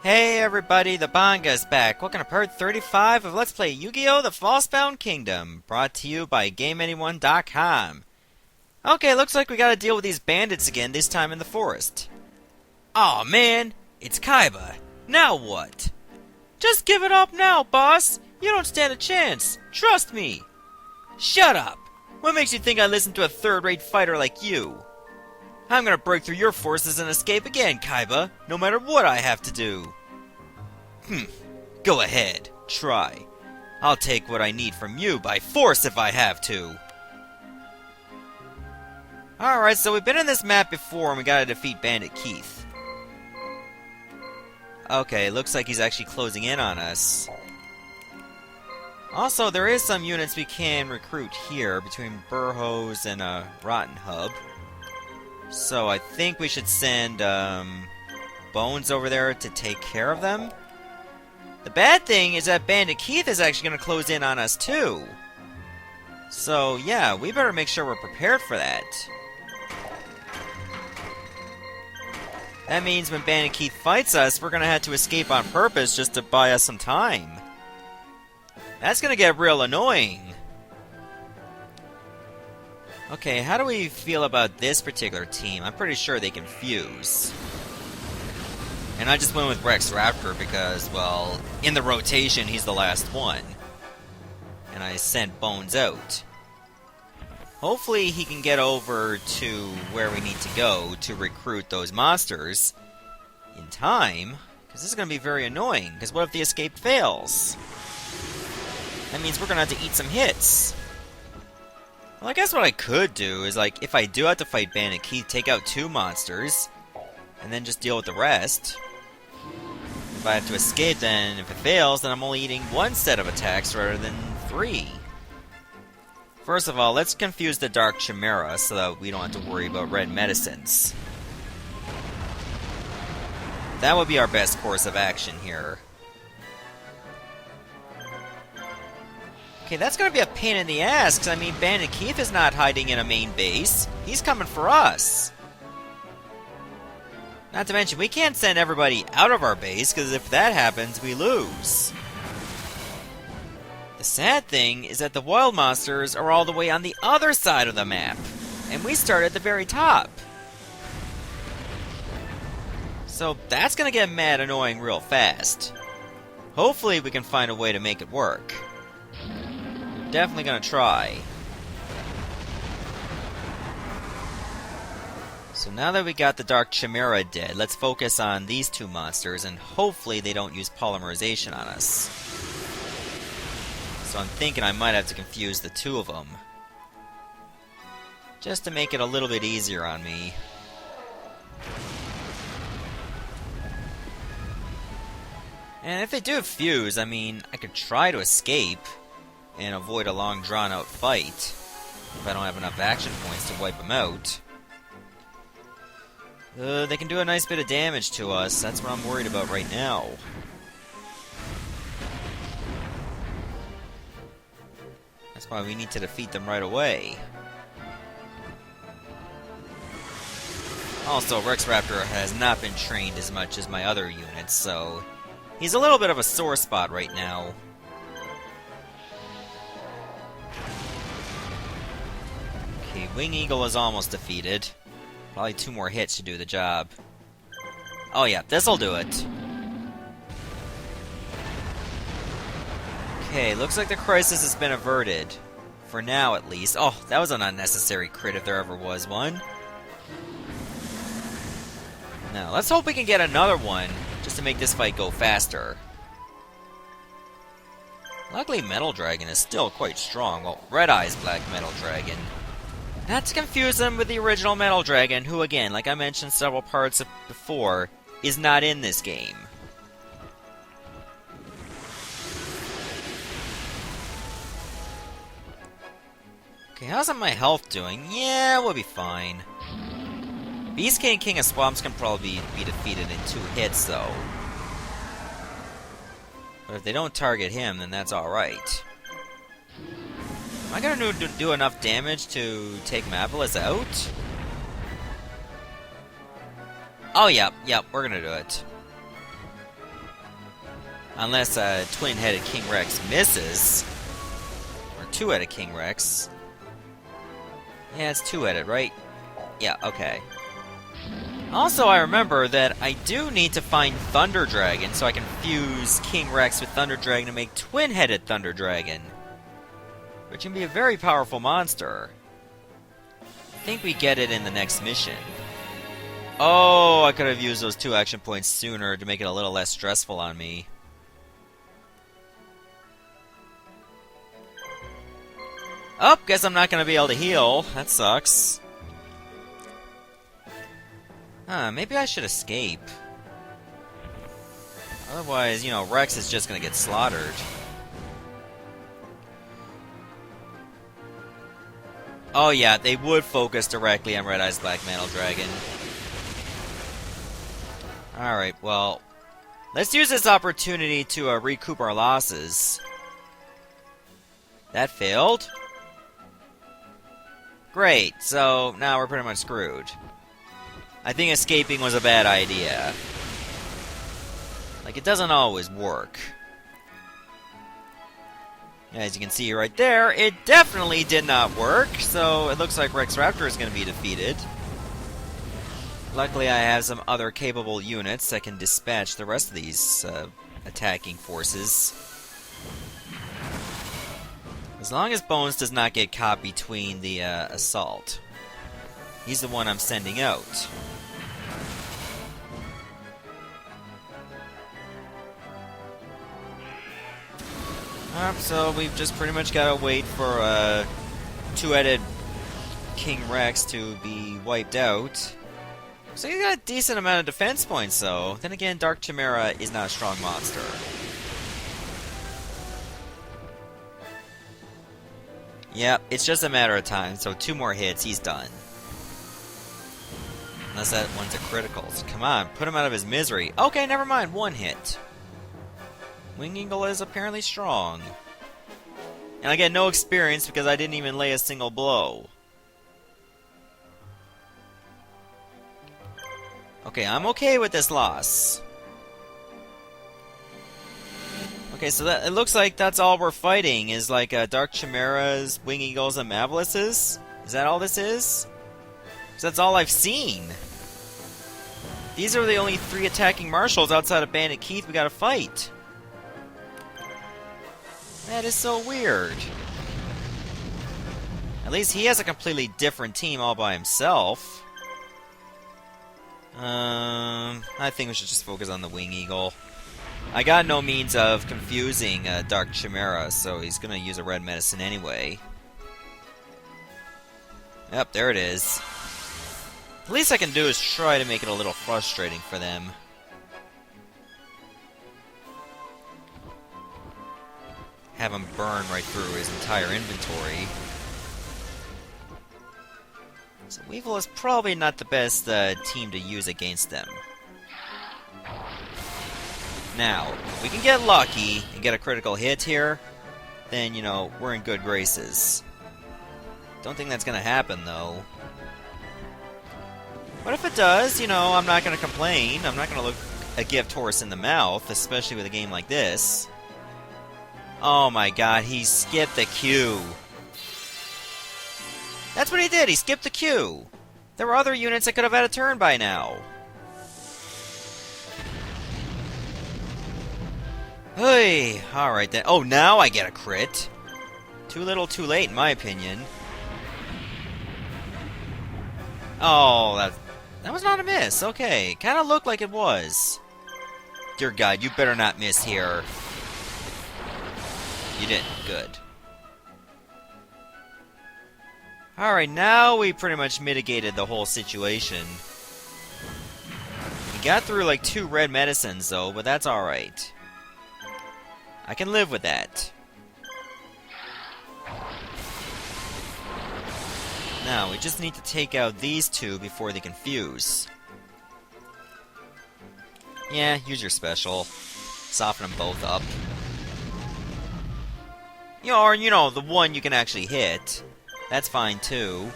Hey everybody, the Banga's back. Welcome to part 35 of Let's Play Yu-Gi-Oh! The Falsebound Kingdom, brought to you by GameAnyone.com. Okay, looks like we gotta deal with these bandits again, this time in the forest. Aw man, it's Kaiba. Now what? Just give it up now, boss. You don't stand a chance. Trust me. Shut up. What makes you think I listen to a third-rate fighter like you? I'm gonna break through your forces and escape again, Kaiba, no matter what I have to do. Go ahead. Try. I'll take what I need from you by force if I have to. Alright, so we've been in this map before and we gotta defeat Bandit Keith. Okay, looks like he's actually closing in on us. Also, there is some units we can recruit here between Burhose and Rotten Hub. So I think we should send Bones over there to take care of them. The bad thing is that Bandit Keith is actually going to close in on us too. So yeah, we better make sure we're prepared for that. That means when Bandit Keith fights us, we're going to have to escape on purpose just to buy us some time. That's going to get real annoying. Okay, how do we feel about this particular team? I'm pretty sure they can fuse. And I just went with Rex Raptor because, well, in the rotation, he's the last one. And I sent Bones out. Hopefully he can get over to where we need to go to recruit those monsters in time. Because this is going to be very annoying. Because what if the escape fails? That means we're going to have to eat some hits. Well, I guess what I could do is, like, if I do have to fight Bandit Keith, take out 2 monsters, and then just deal with the rest. If I have to escape, then if it fails, then I'm only eating 1 set of attacks rather than 3. First of all, let's confuse the Dark Chimera so that we don't have to worry about red medicines. That would be our best course of action here. Okay, that's gonna be a pain in the ass, because, I mean, Bandit Keith is not hiding in a main base. He's coming for us. Not to mention, we can't send everybody out of our base, because if that happens, we lose. The sad thing is that the wild monsters are all the way on the other side of the map, and we start at the very top. So that's gonna get mad annoying real fast. Hopefully we can find a way to make it work. Definitely gonna try. So now that we got the Dark Chimera dead, let's focus on these 2 monsters, and hopefully they don't use polymerization on us. So I'm thinking I might have to confuse the 2 of them. Just to make it a little bit easier on me. And if they do fuse, I mean, I could try to escape and avoid a long drawn-out fight if I don't have enough action points to wipe them out. They can do a nice bit of damage to us. That's what I'm worried about right now. That's why we need to defeat them right away. Also, Rex Raptor has not been trained as much as my other units, so he's a little bit of a sore spot right now. Okay, Wing Eagle is almost defeated. Probably 2 more hits to do the job. Oh yeah, this'll do it. Okay, looks like the crisis has been averted. For now, at least. Oh, that was an unnecessary crit if there ever was one. Now, let's hope we can get another one, just to make this fight go faster. Luckily, Metal Dragon is still quite strong. Well, Red Eye's Black Metal Dragon. Not to confuse them with the original Metal Dragon, who again, like I mentioned several parts before, is not in this game. Okay, how's my health doing? Yeah, we'll be fine. Beast King and King of Swamps can probably be defeated in 2 hits, though. But if they don't target him, then that's alright. Am I gonna do enough damage to take Mavilis out? Oh, yep, we're gonna do it. Unless a twin-headed King Rex misses. Or two-headed King Rex. Yeah, it's two-headed, right? Yeah, okay. Also, I remember that I do need to find Thunder Dragon so I can fuse King Rex with Thunder Dragon to make twin-headed Thunder Dragon. Which can be a very powerful monster. I think we get it in the next mission. Oh, I could have used those 2 action points sooner to make it a little less stressful on me. Oh, guess I'm not going to be able to heal. That sucks. Maybe I should escape. Otherwise, you know, Rex is just going to get slaughtered. Oh yeah, they would focus directly on Red Eye's Black Mantle Dragon. Alright, well, let's use this opportunity to recoup our losses. That failed. Great, so now we're pretty much screwed. I think escaping was a bad idea. Like, it doesn't always work. As you can see right there, it definitely did not work, so it looks like Rex Raptor is going to be defeated. Luckily, I have some other capable units that can dispatch the rest of these attacking forces. As long as Bones does not get caught between the assault. He's the one I'm sending out. So we've just pretty much got to wait for two-headed King Rex to be wiped out. So he's got a decent amount of defense points, though. Then again, Dark Chimera is not a strong monster. Yep, it's just a matter of time, so 2 more hits, he's done. Unless that one's a critical. So come on, put him out of his misery. Okay, never mind, 1 hit. Wing Eagle is apparently strong. And I get no experience because I didn't even lay a single blow. Okay, I'm okay with this loss. Okay, so that, it looks like that's all we're fighting is like Dark Chimeras, Wing Eagles, and Mavalices. Is that all this is? Because that's all I've seen. These are the only 3 attacking marshals outside of Bandit Keith we gotta fight. That is so weird. At least he has a completely different team all by himself. I think we should just focus on the Wing Eagle. I got no means of confusing Dark Chimera, so he's gonna use a red medicine anyway. Yep, there it is. The least I can do is try to make it a little frustrating for them. Have him burn right through his entire inventory. So Weevil is probably not the best team to use against them. Now, if we can get lucky and get a critical hit here, then, you know, we're in good graces. Don't think that's gonna happen, though. But if it does, you know, I'm not gonna complain. I'm not gonna look a gift horse in the mouth, especially with a game like this. Oh my god, he skipped the queue. That's what he did, he skipped the queue. There were other units that could have had a turn by now. Hey, alright then. Oh, now I get a crit. Too little, too late, in my opinion. Oh, that was not a miss. Okay, kind of looked like it was. Dear God, you better not miss here. You didn't. Good. Alright, now we pretty much mitigated the whole situation. We got through like 2 red medicines, though, but that's alright. I can live with that. Now, we just need to take out these 2 before they can fuse. Yeah, use your special. Soften them both up. You know, or, you know, the one you can actually hit. That's fine, too.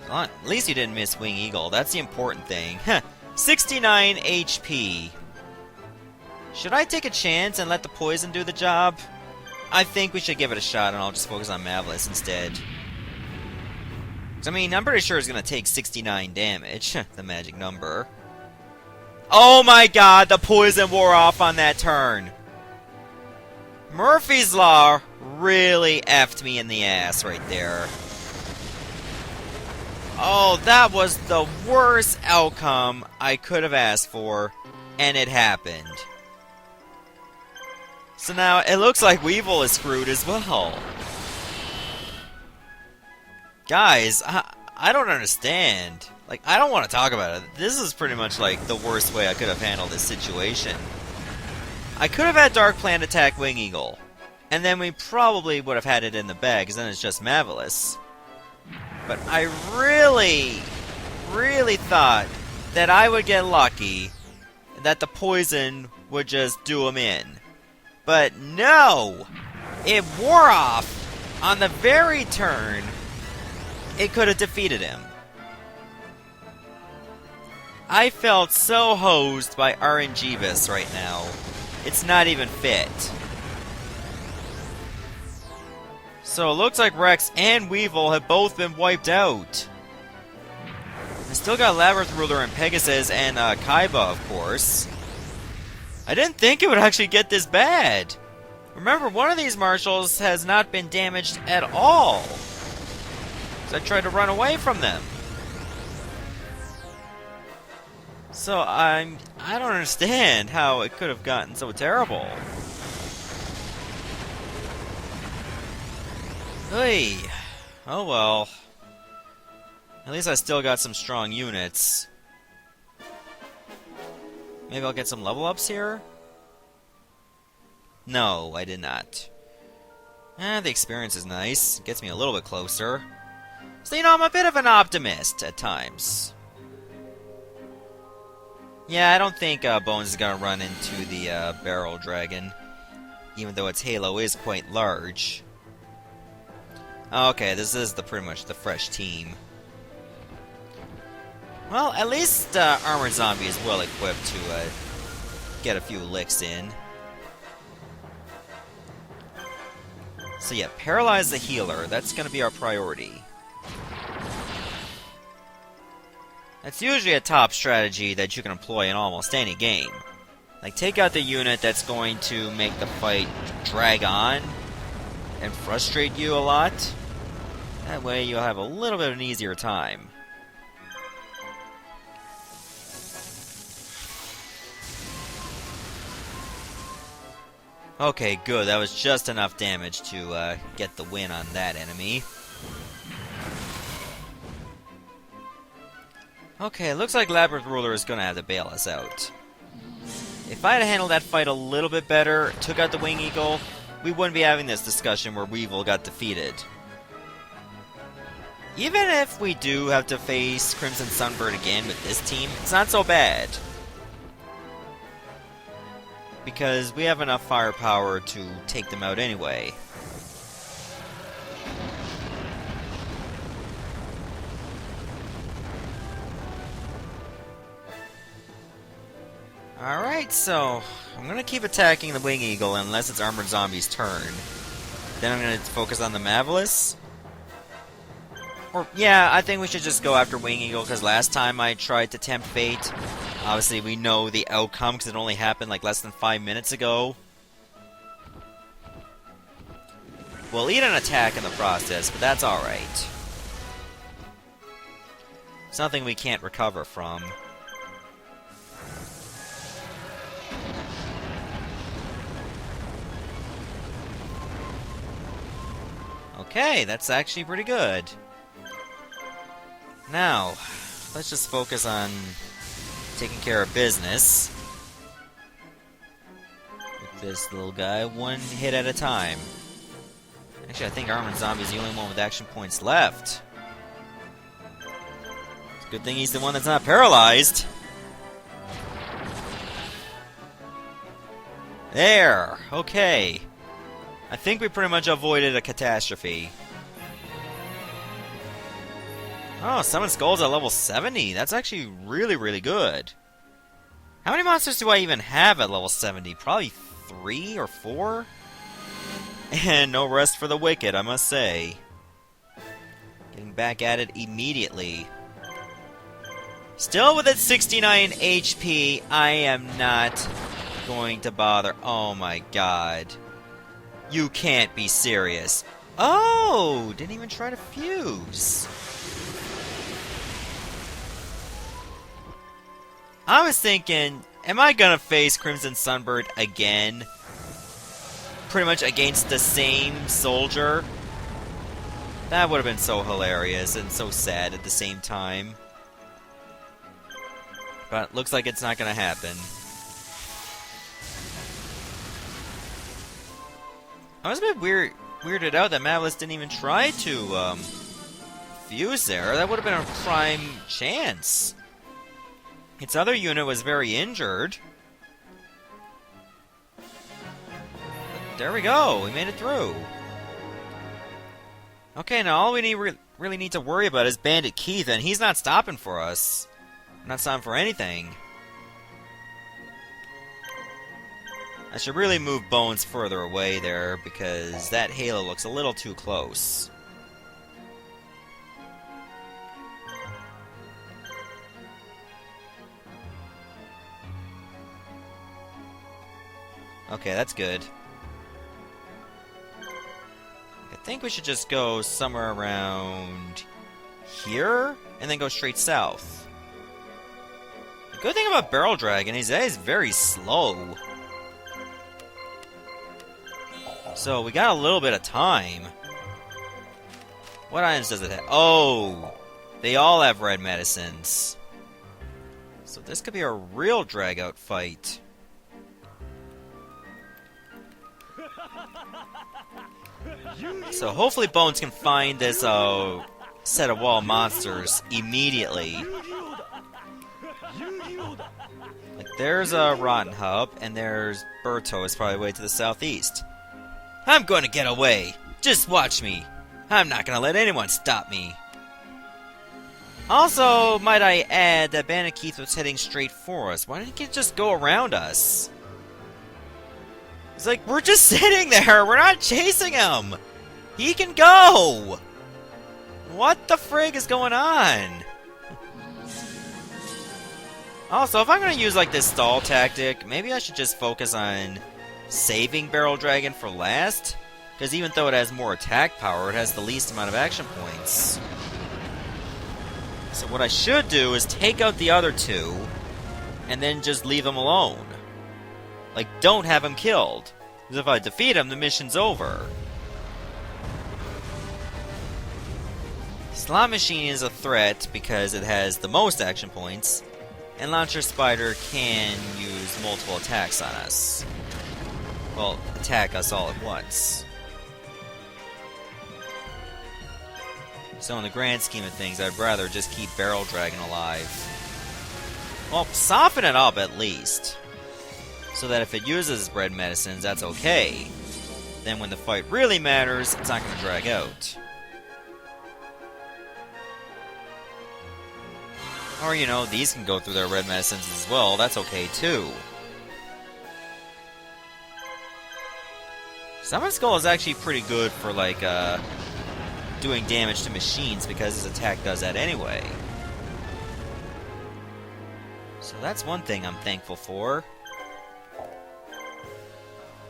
At least you didn't miss Wing Eagle. That's the important thing. 69 HP. Should I take a chance and let the poison do the job? I think we should give it a shot, and I'll just focus on Mavlis instead. I mean, I'm pretty sure it's going to take 69 damage, the magic number. Oh my god, the poison wore off on that turn! Murphy's Law really effed me in the ass right there. Oh, that was the worst outcome I could have asked for, and it happened. So now, it looks like Weevil is screwed as well. Guys, I don't understand. Like, I don't want to talk about it. This is pretty much like the worst way I could have handled this situation. I could have had Dark Plant attack Wing Eagle, and then we probably would have had it in the bag, because then it's just Mavlis. But I really, really thought that I would get lucky, and that the poison would just do him in. But no! It wore off on the very turn it could have defeated him. I felt so hosed by RNGeebus right now. It's not even fit. So it looks like Rex and Weevil have both been wiped out. I still got Labyrinth Ruler and Pegasus and Kaiba, of course. I didn't think it would actually get this bad. Remember, one of these marshals has not been damaged at all. So I tried to run away from them. So I don't understand how it could have gotten so terrible. Hey, oh well. At least I still got some strong units. Maybe I'll get some level ups here? No, I did not. The experience is nice. Gets me a little bit closer. So, you know, I'm a bit of an optimist at times. Yeah, I don't think Bones is gonna run into the Barrel Dragon, even though its halo is quite large. Okay, this is pretty much the fresh team. Well, at least Armored Zombie is well equipped to get a few licks in. So yeah, paralyze the healer. That's gonna be our priority. That's usually a top strategy that you can employ in almost any game. Like, take out the unit that's going to make the fight drag on and frustrate you a lot. That way you'll have a little bit of an easier time. Okay, good. That was just enough damage to get the win on that enemy. Okay, looks like Labyrinth Ruler is gonna have to bail us out. If I had handled that fight a little bit better, took out the Wing Eagle, we wouldn't be having this discussion where Weevil got defeated. Even if we do have to face Crimson Sunbird again with this team, it's not so bad. Because we have enough firepower to take them out anyway. Alright, so I'm gonna keep attacking the Wing Eagle unless it's Armored Zombie's turn. Then I'm gonna focus on the Mavlis. Or, yeah, I think we should just go after Wing Eagle, because last time I tried to tempt fate, obviously we know the outcome, because it only happened like less than 5 minutes ago. We'll eat an attack in the process, but that's alright. It's nothing we can't recover from. Okay, that's actually pretty good. Now, let's just focus on taking care of business with this little guy, one hit at a time. Actually, I think Armored Zombie is the only one with action points left. It's a good thing he's the one that's not paralyzed. There! Okay. I think we pretty much avoided a catastrophe. Oh, Summon Skulls at level 70. That's actually really, really good. How many monsters do I even have at level 70? Probably 3 or 4? And no rest for the wicked, I must say. Getting back at it immediately. Still with its 69 HP, I am not going to bother. Oh my god. You can't be serious. Oh! Didn't even try to fuse. I was thinking, am I gonna face Crimson Sunbird again? Pretty much against the same soldier? That would have been so hilarious and so sad at the same time. But looks like it's not gonna happen. I was a bit weirded out that Mavlis didn't even try to fuse there. That would have been a prime chance. Its other unit was very injured. But there we go. We made it through. Okay, now all we really need to worry about is Bandit Keith, and he's not stopping for us. Not stopping for anything. I should really move Bones further away there, because that halo looks a little too close. Okay, that's good. I think we should just go somewhere around here, and then go straight south. The good thing about Barrel Dragon is that he's very slow. So, we got a little bit of time. What items does it have? Oh! They all have red medicines. So this could be a real drag-out fight. So hopefully Bones can find this set of wall monsters immediately. Like, there's a Rotten Hub, and there's Berto is probably way to the southeast. I'm going to get away! Just watch me! I'm not going to let anyone stop me! Also, might I add that Bandit Keith was heading straight for us. Why didn't he just go around us? It's like, we're just sitting there! We're not chasing him! He can go! What the frig is going on? Also, if I'm going to use like this stall tactic, maybe I should just focus on saving Barrel Dragon for last? Because even though it has more attack power, it has the least amount of action points. So what I should do is take out the other two, and then just leave them alone. Like, don't have him killed. Because if I defeat him, the mission's over. Slot Machine is a threat because it has the most action points, and Launcher Spider can use multiple attacks on us. Well, attack us all at once. So in the grand scheme of things, I'd rather just keep Barrel Dragon alive. Well, soften it up at least. So that if it uses red medicines, that's okay. Then when the fight really matters, it's not going to drag out. Or, you know, these can go through their red medicines as well. That's okay, too. Summon Skull is actually pretty good for, like, doing damage to machines because his attack does that anyway. So that's one thing I'm thankful for.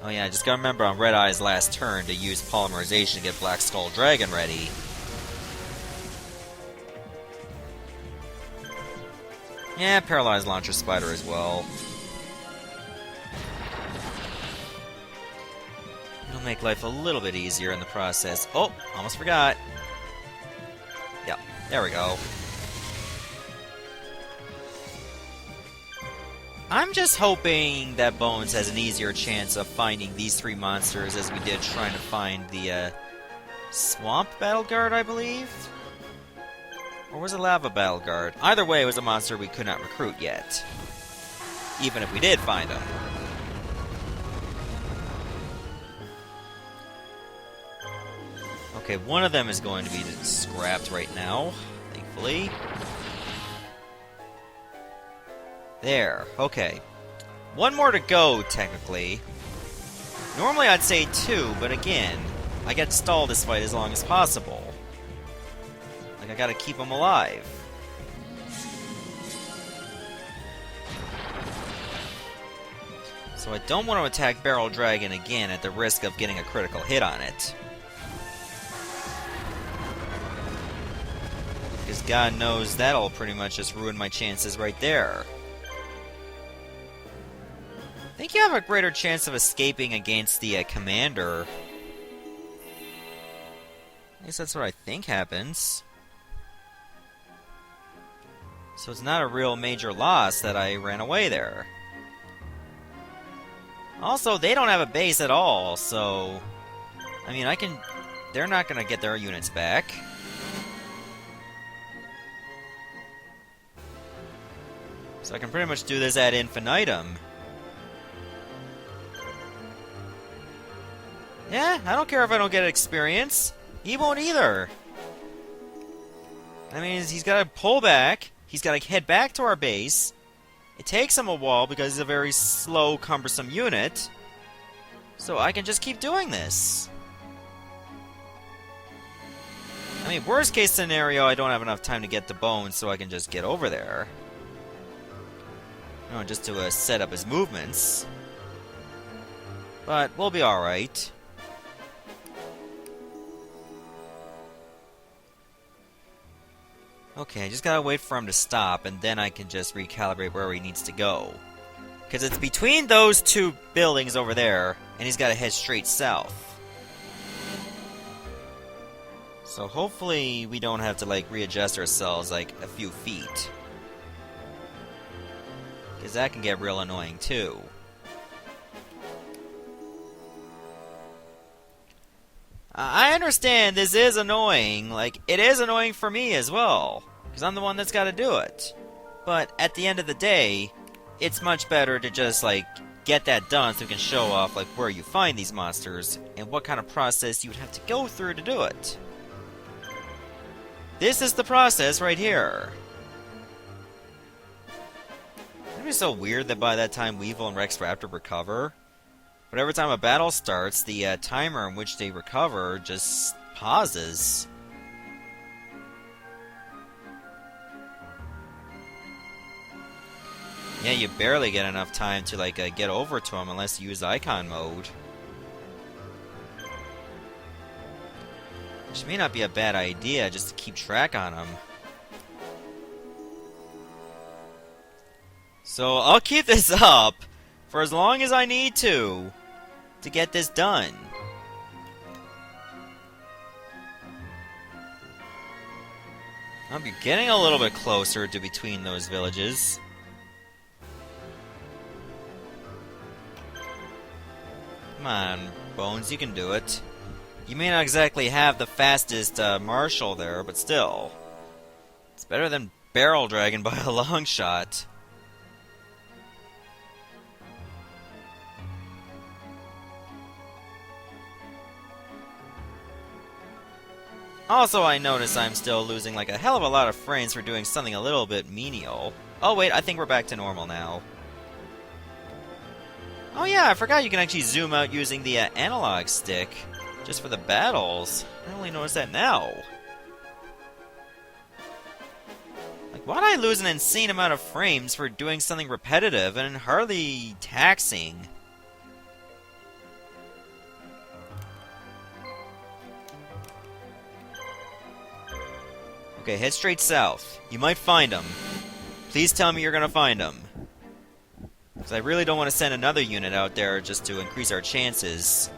Oh yeah, just gotta remember on Red Eye's last turn to use Polymerization to get Black Skull Dragon ready. Yeah, Paralyzed Launcher Spider as well. It'll make life a little bit easier in the process. Oh, almost forgot. Yep, there we go. I'm just hoping that Bones has an easier chance of finding these three monsters as we did trying to find the Swamp Battle Guard, I believe? Or was it Lava Battle Guard? Either way, it was a monster we could not recruit yet. Even if we did find him. Okay, one of them is going to be scrapped right now, thankfully. There, okay. One more to go, technically. Normally I'd say 2, but again, I get to stall this fight as long as possible. Like, I gotta keep him alive. So I don't want to attack Barrel Dragon again at the risk of getting a critical hit on it. Because God knows that'll pretty much just ruin my chances right there. I think you have a greater chance of escaping against the commander. At least that's what I think happens. So it's not a real major loss that I ran away there. Also, they don't have a base at all, so... I mean, they're not gonna get their units back. So I can pretty much do this ad infinitum. Yeah, I don't care if I don't get experience. He won't either. I mean, he's gotta pull back. He's gotta head back to our base. It takes him a while because he's a very slow, cumbersome unit. So I can just keep doing this. I mean, worst case scenario, I don't have enough time to get the bones, so I can just get over there. You know, just to set up his movements. But we'll be alright. Okay, I just gotta wait for him to stop, and then I can just recalibrate where he needs to go. Because it's between those two buildings over there, and he's gotta head straight south. So hopefully we don't have to, like, readjust ourselves, like, a few feet. Because that can get real annoying, too. I understand this is annoying. Like, it is annoying for me as well. Because I'm the one that's got to do it. But at the end of the day, it's much better to just, like, get that done so you can show off, like, where you find these monsters and what kind of process you would have to go through to do it. This is the process right here. It'd be so weird that by that time Weevil and Rex Raptor recover. But every time a battle starts, the timer in which they recover just pauses. Yeah, you barely get enough time to, like, get over to him unless you use icon mode. Which may not be a bad idea, just to keep track on him. So, I'll keep this up for as long as I need to get this done. I'll be getting a little bit closer to between those villages. Come on, Bones, you can do it. You may not exactly have the fastest marshal there, but still. It's better than Barrel Dragon by a long shot. Also, I notice I'm still losing like a hell of a lot of frames for doing something a little bit menial. Oh wait, I think we're back to normal now. Oh yeah, I forgot you can actually zoom out using the analog stick, just for the battles. I only noticed that now. Like, why'd I lose an insane amount of frames for doing something repetitive and hardly taxing? Okay, head straight south. You might find him. Please tell me you're gonna find him. Because I really don't want to send another unit out there just to increase our chances.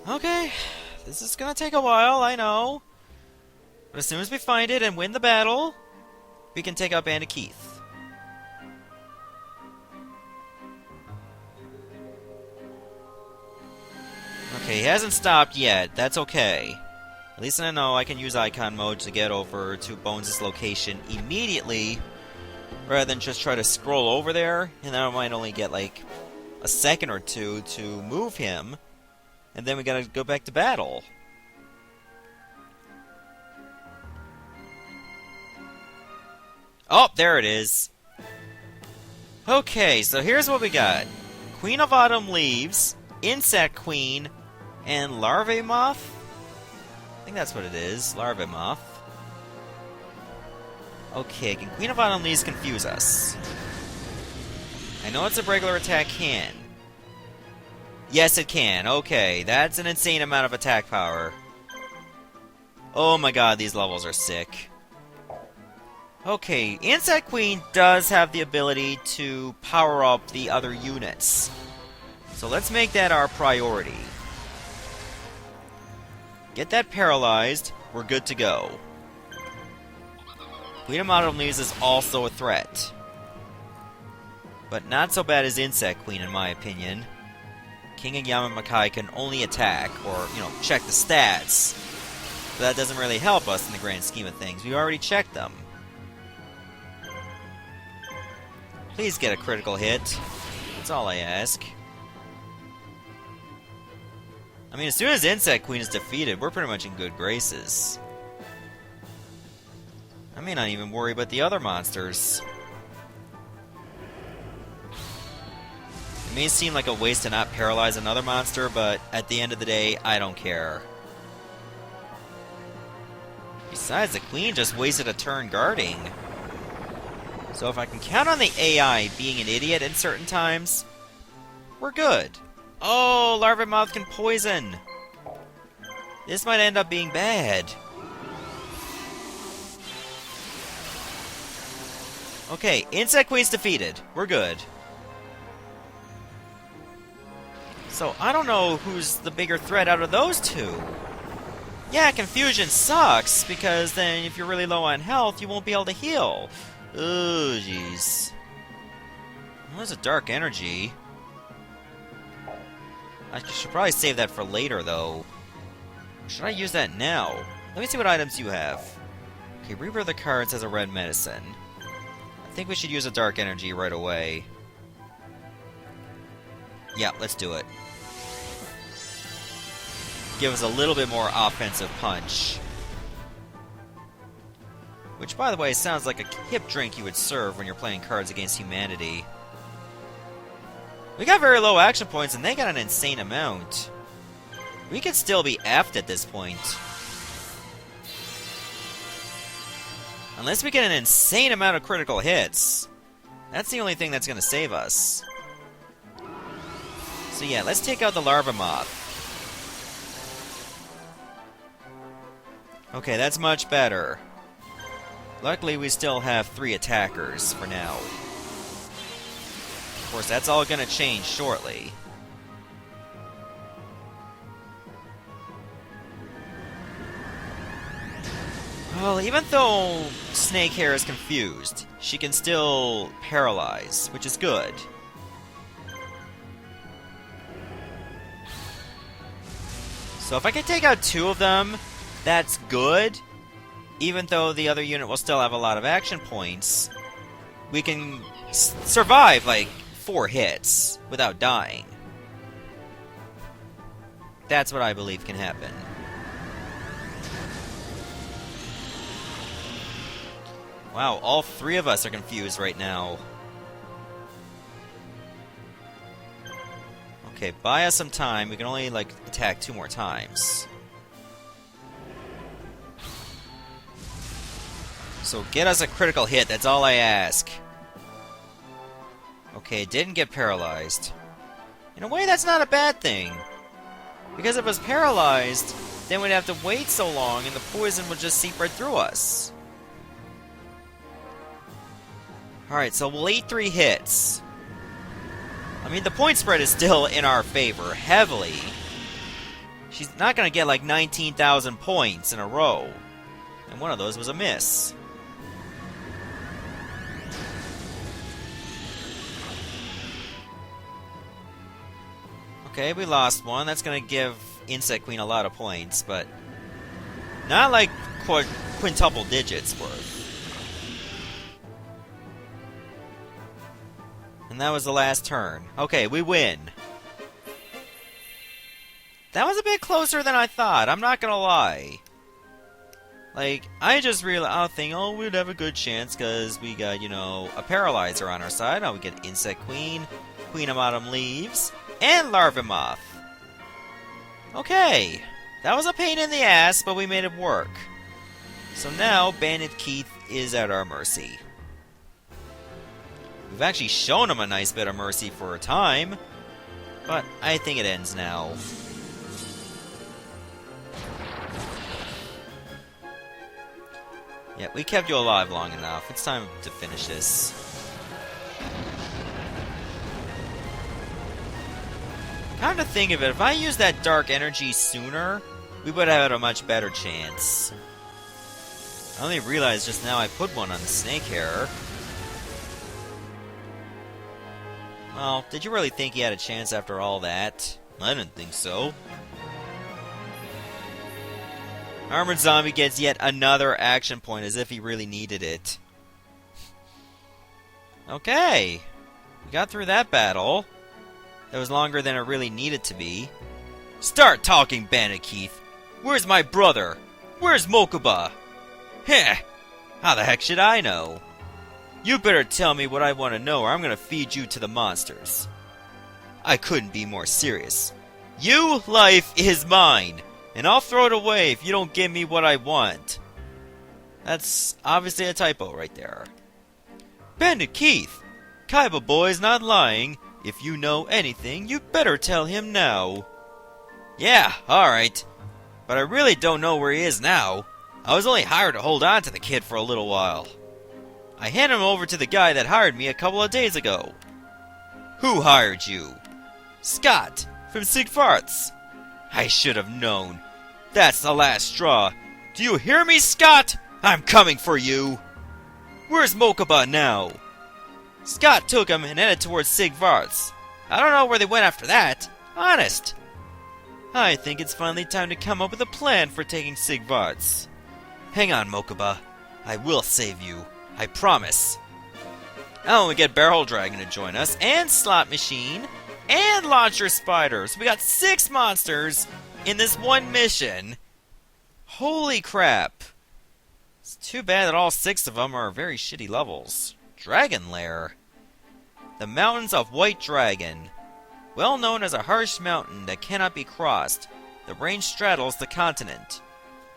Okay, this is gonna take a while, I know. But as soon as we find it and win the battle, we can take out Bandit Keith. Okay, he hasn't stopped yet. That's okay. At least I know I can use icon mode to get over to Bones' location immediately, rather than just try to scroll over there, and then I might only get like a second or two to move him, and then we gotta go back to battle. Oh, there it is. Okay, so here's what we got. Queen of Autumn leaves, Insect Queen, and Larvae Moth? I think that's what it is, Larvae Moth. Okay, can Queen of Autumn leaves confuse us? I know it's a regular attack can. Yes, it can. Okay, that's an insane amount of attack power. Oh my god, these levels are sick. Okay, Insect Queen does have the ability to power up the other units. So let's make that our priority. Get that paralyzed, we're good to go. Queen of Autumn Leaves is also a threat. But not so bad as Insect Queen, in my opinion. King of Yamamakai can only attack, or, check the stats. But that doesn't really help us in the grand scheme of things. We already checked them. Please get a critical hit. That's all I ask. I mean, as soon as Insect Queen is defeated, we're pretty much in good graces. I may not even worry about the other monsters. It may seem like a waste to not paralyze another monster, but at the end of the day, I don't care. Besides, the Queen just wasted a turn guarding. So if I can count on the AI being an idiot in certain times, we're good. Oh, Larvae Moth can poison! This might end up being bad. Okay, Insect Queen's defeated. We're good. So, I don't know who's the bigger threat out of those two. Yeah, confusion sucks, because then if you're really low on health, you won't be able to heal. Oh, jeez. Well, there's a dark energy. I should probably save that for later, though. Should I use that now? Let me see what items you have. Okay, Reaper of the Cards has a red medicine. I think we should use a dark energy right away. Yeah, let's do it. Give us a little bit more offensive punch. Which, by the way, sounds like a hip drink you would serve when you're playing Cards Against Humanity. We got very low action points, and they got an insane amount. We could still be effed at this point. Unless we get an insane amount of critical hits. That's the only thing that's going to save us. So yeah, let's take out the Larva Moth. Okay, that's much better. Luckily, we still have 3 attackers for now. Of course, that's all going to change shortly. Well, even though Snakehair is confused, she can still paralyze, which is good. So if I can take out 2 of them, that's good. Even though the other unit will still have a lot of action points, we can survive like 4 hits without dying. That's what I believe can happen. Wow, all 3 of us are confused right now. Okay, buy us some time. We can only, attack 2 more times. So get us a critical hit, that's all I ask. Okay, didn't get paralyzed. In a way, that's not a bad thing. Because if it was paralyzed, then we'd have to wait so long and the poison would just seep right through us. Alright, so we'll eat 3 hits. I mean, the point spread is still in our favor, heavily. She's not gonna get like 19,000 points in a row. And one of those was a miss. Okay, we lost one. That's gonna give Insect Queen a lot of points, but not like quintuple digits worth. And that was the last turn. Okay, we win. That was a bit closer than I thought, I'm not gonna lie. Like, I just realized, I think, oh, we'd have a good chance because we got, you know, a Paralyzer on our side. Now we get Insect Queen, Queen of Autumn Leaves, and Larva Moth. Okay, that was a pain in the ass, but we made it work. So now, Bandit Keith is at our mercy. We've actually shown him a nice bit of mercy for a time, but I think it ends now. Yeah, we kept you alive long enough. It's time to finish this. Come to think of it, if I used that dark energy sooner, we would have had a much better chance. I only realized just now I put one on the snake hair. Well, did you really think he had a chance after all that? I didn't think so. Armored Zombie gets yet another action point as if he really needed it. Okay. We got through that battle. That was longer than it really needed to be. Start talking, Bandit Keith. Where's my brother? Where's Mokuba? Heh. How the heck should I know? You better tell me what I want to know or I'm going to feed you to the monsters. I couldn't be more serious. You life is mine. And I'll throw it away if you don't give me what I want. That's obviously a typo right there. Bandit Keith! Kaiba boy's not lying. If you know anything, you better tell him now. Yeah, alright. But I really don't know where he is now. I was only hired to hold on to the kid for a little while. I handed him over to the guy that hired me a couple of days ago. Who hired you? Scott, from Sigvarts. I should have known. That's the last straw. Do you hear me, Scott? I'm coming for you. Where's Mokuba now? Scott took him and headed towards Sigvarts. I don't know where they went after that. Honest. I think it's finally time to come up with a plan for taking Sigvarts. Hang on, Mokuba. I will save you. I promise. Oh, we get Barrel Dragon to join us, and Slot Machine, and Launcher Spider. So we got 6 monsters in this one mission. Holy crap. It's too bad that all 6 of them are very shitty levels. Dragon Lair. The Mountains of White Dragon. Well known as a harsh mountain that cannot be crossed, the range straddles the continent.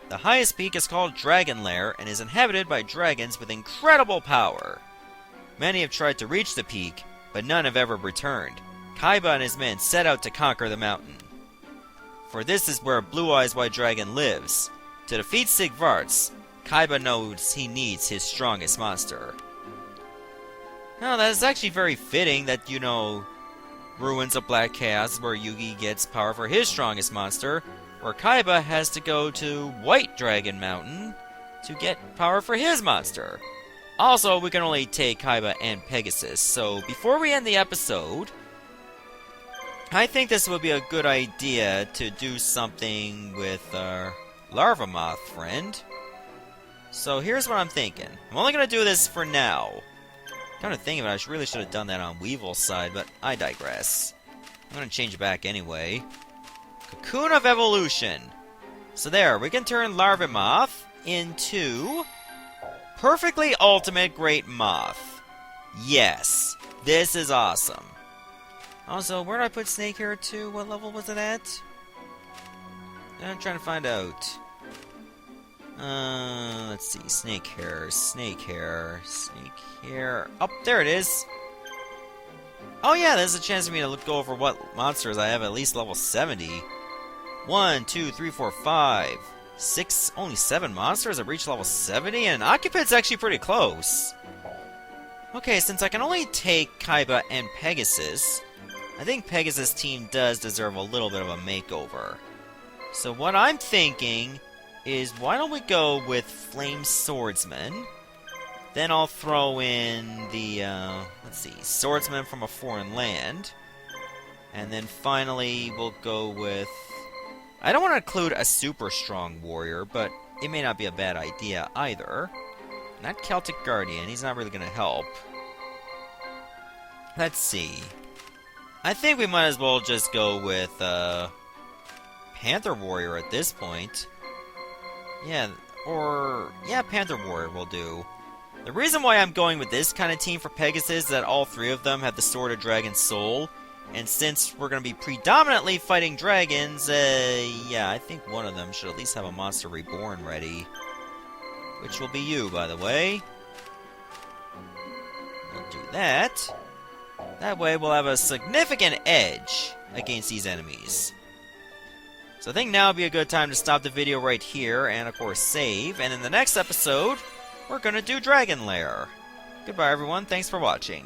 The highest peak is called Dragon Lair and is inhabited by dragons with incredible power. Many have tried to reach the peak, but none have ever returned. Kaiba and his men set out to conquer the mountain. For this is where Blue Eyes White Dragon lives. To defeat Sigvarts, Kaiba knows he needs his strongest monster. Now, that is actually very fitting that, you know, Ruins of Black Chaos, where Yugi gets power for his strongest monster, where Kaiba has to go to White Dragon Mountain to get power for his monster. Also, we can only take Kaiba and Pegasus, so before we end the episode, I think this would be a good idea to do something with our Larva Moth friend. So here's what I'm thinking. I'm only going to do this for now. Come to think of it, I really should have done that on Weevil's side, but I digress. I'm going to change it back anyway. Cocoon of Evolution. So there, we can turn Larva Moth into Perfectly Ultimate Great Moth. Yes, this is awesome. Also, where did I put Snake Hair to? What level was it at? I'm trying to find out. Let's see. Snake Hair, Snake Hair, Snake Hair. Oh, there it is. Oh yeah, there's a chance for me to go over what monsters I have at least level 70. 1, 2, 3, 4, 5, 6, only 7 monsters have reached level 70, and Occupant's actually pretty close. Okay, since I can only take Kaiba and Pegasus, I think Pegasus' team does deserve a little bit of a makeover. So what I'm thinking is, why don't we go with Flame Swordsman? Then I'll throw in the, let's see, Swordsman from a Foreign Land. And then finally, we'll go with... I don't want to include a super strong warrior, but it may not be a bad idea either. Not Celtic Guardian, he's not really going to help. Let's see. I think we might as well just go with, Panther Warrior at this point. Yeah, Or, yeah, Panther Warrior will do. The reason why I'm going with this kind of team for Pegasus is that all three of them have the Sword of Dragon Soul. And since we're going to be predominantly fighting dragons, yeah, I think one of them should at least have a Monster Reborn ready. Which will be you, by the way. We'll do that. That way we'll have a significant edge against these enemies. So I think now would be a good time to stop the video right here, and of course save, and in the next episode, we're gonna do Dragon Lair. Goodbye everyone, thanks for watching.